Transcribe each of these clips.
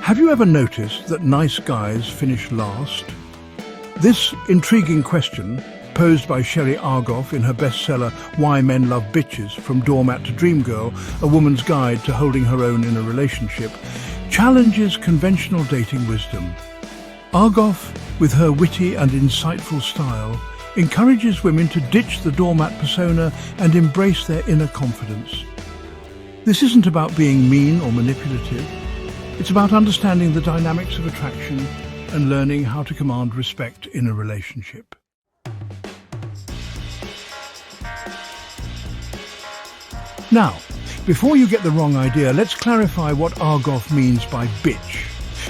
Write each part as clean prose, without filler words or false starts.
Have you ever noticed that nice guys finish last? This intriguing question, posed by Sherry Argov in her bestseller Why Men Love Bitches, From Doormat to Dreamgirl, A Woman's Guide to Holding Her Own in a Relationship, challenges conventional dating wisdom. Argov, with her witty and insightful style, encourages women to ditch the doormat persona and embrace their inner confidence. This isn't about being mean or manipulative. It's about understanding the dynamics of attraction and learning how to command respect in a relationship. Now, before you get the wrong idea, let's clarify what Argov means by bitch.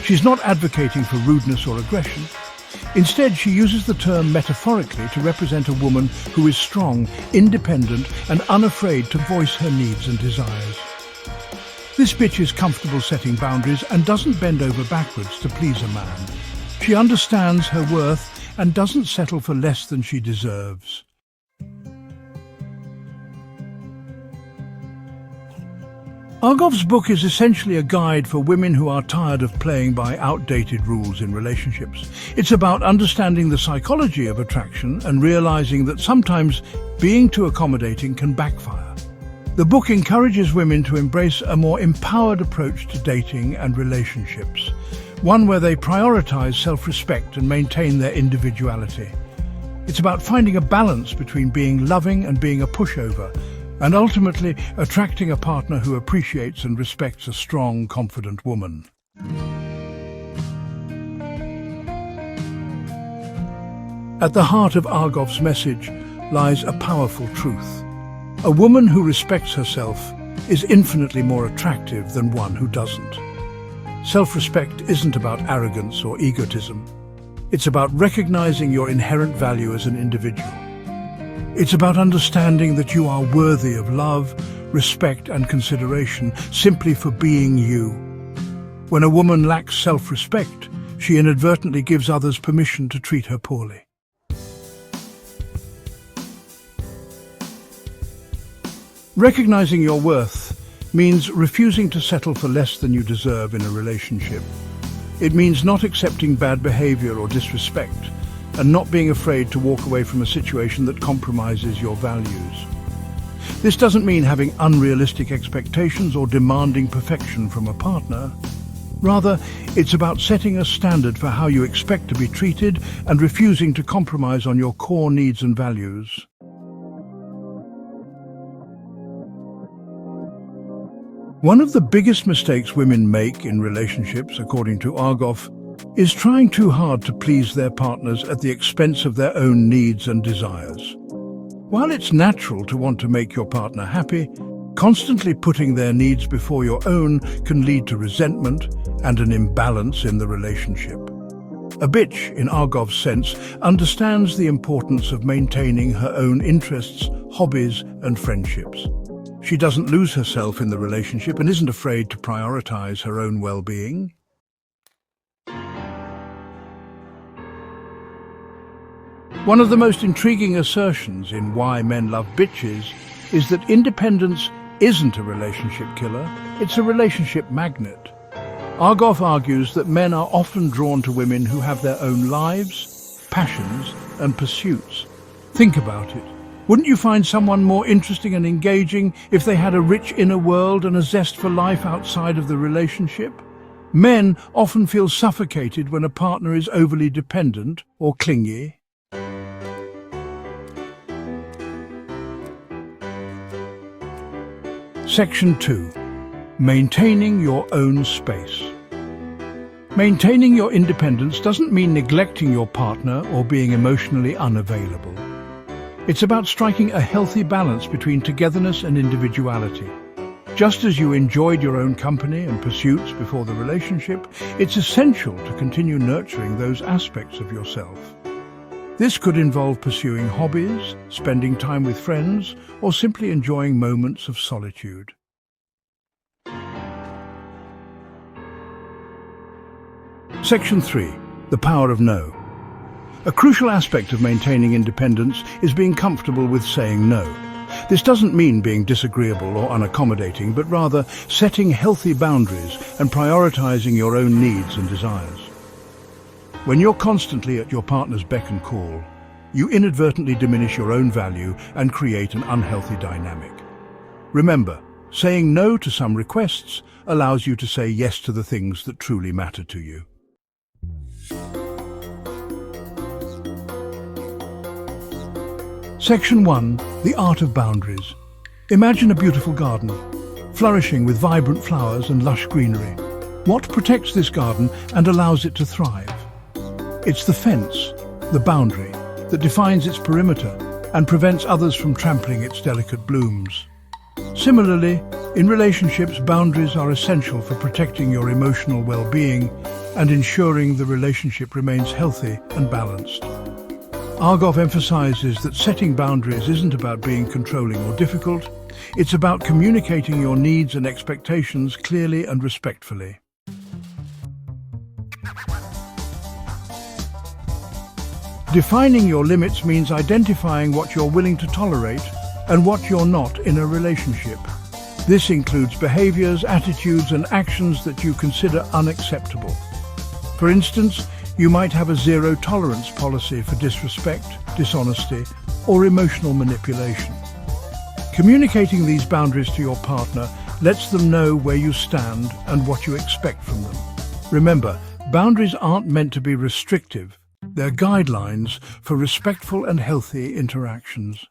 She's not advocating for rudeness or aggression. Instead, she uses the term metaphorically to represent a woman who is strong, independent, and unafraid to voice her needs and desires. This bitch is comfortable setting boundaries and doesn't bend over backwards to please a man. She understands her worth and doesn't settle for less than she deserves. Argov's book is essentially a guide for women who are tired of playing by outdated rules in relationships. It's about understanding the psychology of attraction and realizing that sometimes being too accommodating can backfire. The book encourages women to embrace a more empowered approach to dating and relationships, one where they prioritize self-respect and maintain their individuality. It's about finding a balance between being loving and being a pushover, and ultimately attracting a partner who appreciates and respects a strong, confident woman. At the heart of Argov's message lies a powerful truth. A woman who respects herself is infinitely more attractive than one who doesn't. Self-respect isn't about arrogance or egotism. It's about recognizing your inherent value as an individual. It's about understanding that you are worthy of love, respect, and consideration simply for being you. When a woman lacks self-respect, she inadvertently gives others permission to treat her poorly. Recognizing your worth means refusing to settle for less than you deserve in a relationship. It means not accepting bad behavior or disrespect, and not being afraid to walk away from a situation that compromises your values. This doesn't mean having unrealistic expectations or demanding perfection from a partner. Rather, it's about setting a standard for how you expect to be treated and refusing to compromise on your core needs and values. One of the biggest mistakes women make in relationships, according to Argov, is trying too hard to please their partners at the expense of their own needs and desires. While it's natural to want to make your partner happy, constantly putting their needs before your own can lead to resentment and an imbalance in the relationship. A bitch, in Argov's sense, understands the importance of maintaining her own interests, hobbies, and friendships. She doesn't lose herself in the relationship and isn't afraid to prioritize her own well-being. One of the most intriguing assertions in Why Men Love Bitches is that independence isn't a relationship killer, it's a relationship magnet. Argov argues that men are often drawn to women who have their own lives, passions, and pursuits. Think about it. Wouldn't you find someone more interesting and engaging if they had a rich inner world and a zest for life outside of the relationship? Men often feel suffocated when a partner is overly dependent or clingy. Section 2. Maintaining your own space. Maintaining your independence doesn't mean neglecting your partner or being emotionally unavailable. It's about striking a healthy balance between togetherness and individuality. Just as you enjoyed your own company and pursuits before the relationship, it's essential to continue nurturing those aspects of yourself. This could involve pursuing hobbies, spending time with friends, or simply enjoying moments of solitude. Section 3. The power of no. A crucial aspect of maintaining independence is being comfortable with saying no. This doesn't mean being disagreeable or unaccommodating, but rather setting healthy boundaries and prioritizing your own needs and desires. When you're constantly at your partner's beck and call, you inadvertently diminish your own value and create an unhealthy dynamic. Remember, saying no to some requests allows you to say yes to the things that truly matter to you. Section 1. The Art of Boundaries. Imagine a beautiful garden, flourishing with vibrant flowers and lush greenery. What protects this garden and allows it to thrive? It's the fence, the boundary, that defines its perimeter and prevents others from trampling its delicate blooms. Similarly, in relationships, boundaries are essential for protecting your emotional well-being and ensuring the relationship remains healthy and balanced. Argov emphasizes that setting boundaries isn't about being controlling or difficult, it's about communicating your needs and expectations clearly and respectfully. Defining your limits means identifying what you're willing to tolerate and what you're not in a relationship. This includes behaviors, attitudes, and actions that you consider unacceptable. For instance, you might have a zero-tolerance policy for disrespect, dishonesty, or emotional manipulation. Communicating these boundaries to your partner lets them know where you stand and what you expect from them. Remember, boundaries aren't meant to be restrictive. They're guidelines for respectful and healthy interactions.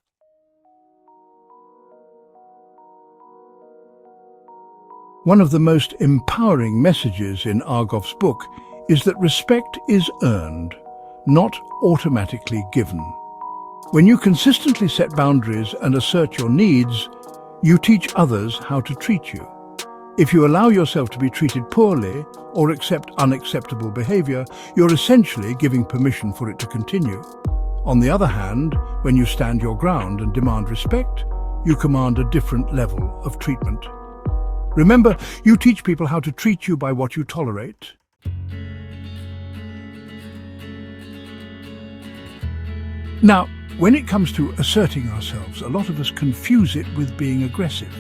One of the most empowering messages in Argov's book is that respect is earned, not automatically given. When you consistently set boundaries and assert your needs, you teach others how to treat you. If you allow yourself to be treated poorly or accept unacceptable behavior, you're essentially giving permission for it to continue. On the other hand, when you stand your ground and demand respect, you command a different level of treatment. Remember, you teach people how to treat you by what you tolerate. Now, when it comes to asserting ourselves, a lot of us confuse it with being aggressive.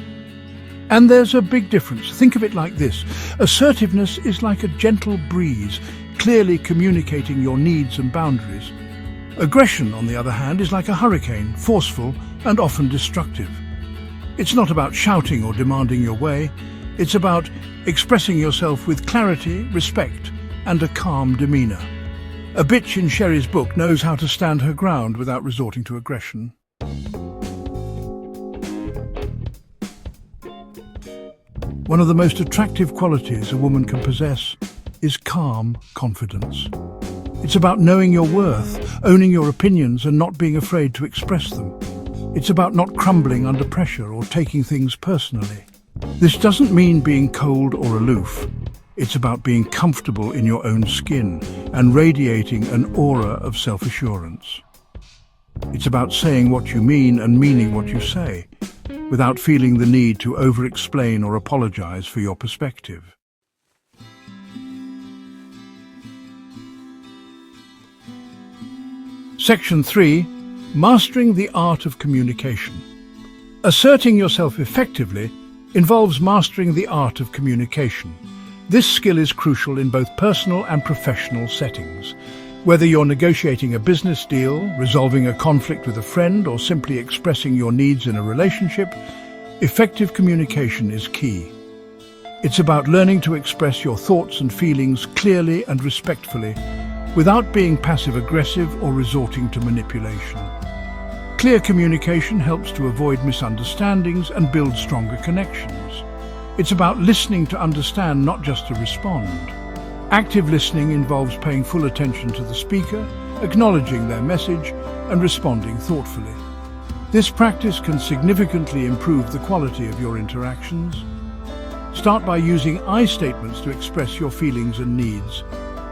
And there's a big difference. Think of it like this. Assertiveness is like a gentle breeze, clearly communicating your needs and boundaries. Aggression, on the other hand, is like a hurricane, forceful and often destructive. It's not about shouting or demanding your way. It's about expressing yourself with clarity, respect, and a calm demeanor. A bitch in Sherry's book knows how to stand her ground without resorting to aggression. One of the most attractive qualities a woman can possess is calm confidence. It's about knowing your worth, owning your opinions, and not being afraid to express them. It's about not crumbling under pressure or taking things personally. This doesn't mean being cold or aloof. It's about being comfortable in your own skin and radiating an aura of self-assurance. It's about saying what you mean and meaning what you say, without feeling the need to over-explain or apologize for your perspective. Section 3. Mastering the Art of Communication. Asserting yourself effectively involves mastering the art of communication. This skill is crucial in both personal and professional settings. Whether you're negotiating a business deal, resolving a conflict with a friend, or simply expressing your needs in a relationship, effective communication is key. It's about learning to express your thoughts and feelings clearly and respectfully, without being passive-aggressive or resorting to manipulation. Clear communication helps to avoid misunderstandings and build stronger connections. It's about listening to understand, not just to respond. Active listening involves paying full attention to the speaker, acknowledging their message, and responding thoughtfully. This practice can significantly improve the quality of your interactions. Start by using I statements to express your feelings and needs.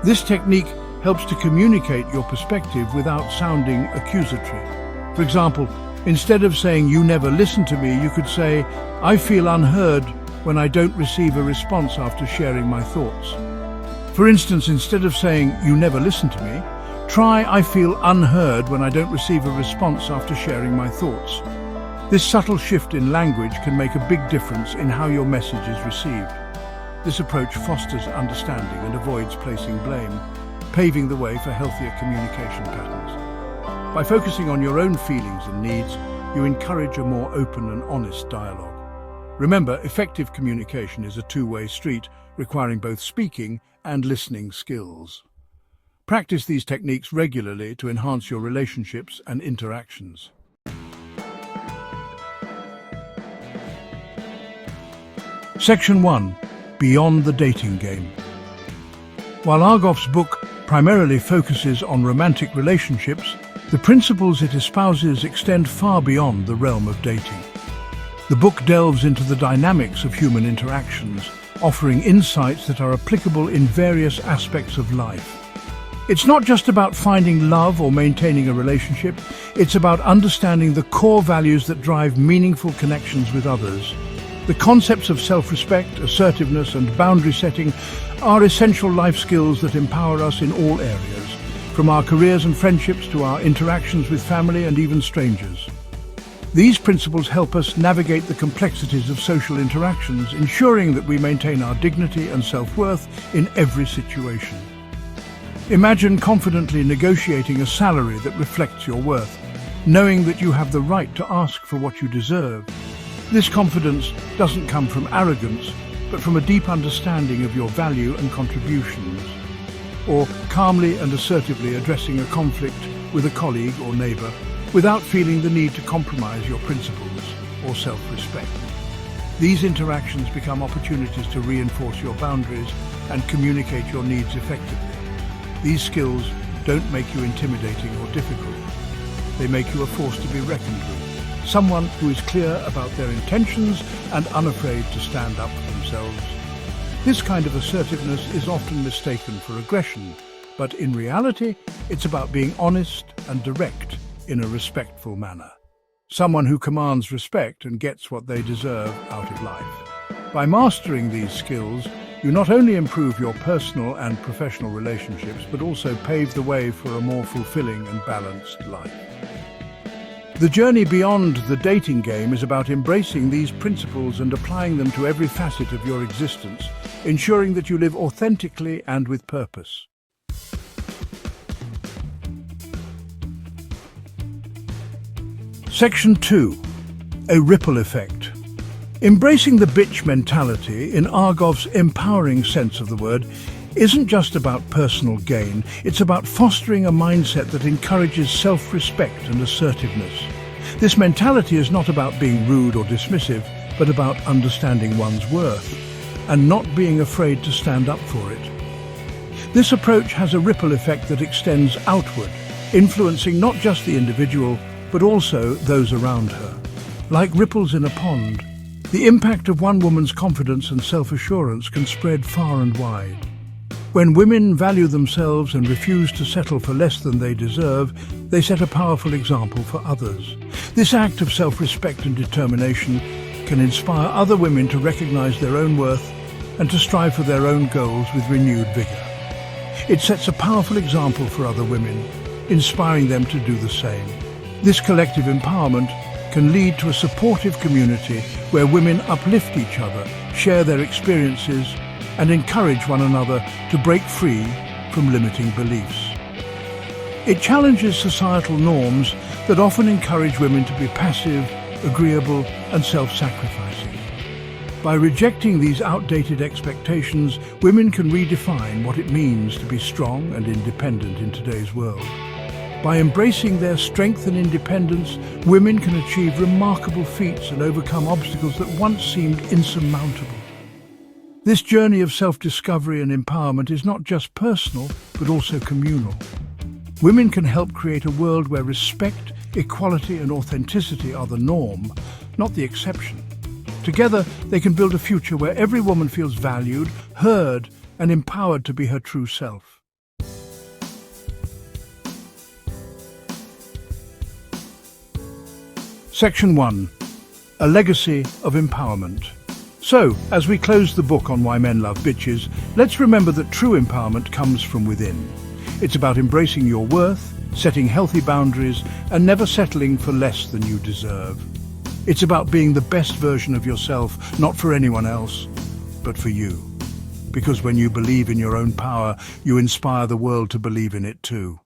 This technique helps to communicate your perspective without sounding accusatory. For example, instead of saying, "You never listen to me," you could say, "I feel unheard when I don't receive a response after sharing my thoughts." For instance, instead of saying, "You never listen to me," try, "I feel unheard when I don't receive a response after sharing my thoughts." This subtle shift in language can make a big difference in how your message is received. This approach fosters understanding and avoids placing blame, paving the way for healthier communication patterns. By focusing on your own feelings and needs, you encourage a more open and honest dialogue. Remember, effective communication is a two-way street, requiring both speaking and listening skills. Practice these techniques regularly to enhance your relationships and interactions. Section 1. Beyond the dating game. While Argov's book primarily focuses on romantic relationships, the principles it espouses extend far beyond the realm of dating. The book delves into the dynamics of human interactions, offering insights that are applicable in various aspects of life. It's not just about finding love or maintaining a relationship, it's about understanding the core values that drive meaningful connections with others. The concepts of self-respect, assertiveness, and boundary setting are essential life skills that empower us in all areas, from our careers and friendships to our interactions with family and even strangers. These principles help us navigate the complexities of social interactions, ensuring that we maintain our dignity and self-worth in every situation. Imagine confidently negotiating a salary that reflects your worth, knowing that you have the right to ask for what you deserve. This confidence doesn't come from arrogance, but from a deep understanding of your value and contributions. Or calmly and assertively addressing a conflict with a colleague or neighbour without feeling the need to compromise your principles or self-respect. These interactions become opportunities to reinforce your boundaries and communicate your needs effectively. These skills don't make you intimidating or difficult. They make you a force to be reckoned with. Someone who is clear about their intentions and unafraid to stand up for themselves. This kind of assertiveness is often mistaken for aggression, but in reality, it's about being honest and direct in a respectful manner. Someone who commands respect and gets what they deserve out of life. By mastering these skills, you not only improve your personal and professional relationships, but also pave the way for a more fulfilling and balanced life. The journey beyond the dating game is about embracing these principles and applying them to every facet of your existence, ensuring that you live authentically and with purpose. Section 2. A ripple effect. Embracing the bitch mentality, in Argov's empowering sense of the word, isn't just about personal gain, it's about fostering a mindset that encourages self-respect and assertiveness. This mentality is not about being rude or dismissive, but about understanding one's worth and not being afraid to stand up for it. This approach has a ripple effect that extends outward, influencing not just the individual, but also those around her. Like ripples in a pond, the impact of one woman's confidence and self-assurance can spread far and wide. When women value themselves and refuse to settle for less than they deserve, they set a powerful example for others. This act of self-respect and determination can inspire other women to recognize their own worth and to strive for their own goals with renewed vigor. It sets a powerful example for other women, inspiring them to do the same. This collective empowerment can lead to a supportive community where women uplift each other, share their experiences, and encourage one another to break free from limiting beliefs. It challenges societal norms that often encourage women to be passive, agreeable, and self-sacrificing. By rejecting these outdated expectations, women can redefine what it means to be strong and independent in today's world. By embracing their strength and independence, women can achieve remarkable feats and overcome obstacles that once seemed insurmountable. This journey of self-discovery and empowerment is not just personal, but also communal. Women can help create a world where respect, equality, and authenticity are the norm, not the exception. Together, they can build a future where every woman feels valued, heard, and empowered to be her true self. Section 1. A legacy of empowerment. So, as we close the book on Why Men Love Bitches, let's remember that true empowerment comes from within. It's about embracing your worth, setting healthy boundaries, and never settling for less than you deserve. It's about being the best version of yourself, not for anyone else, but for you. Because when you believe in your own power, you inspire the world to believe in it too.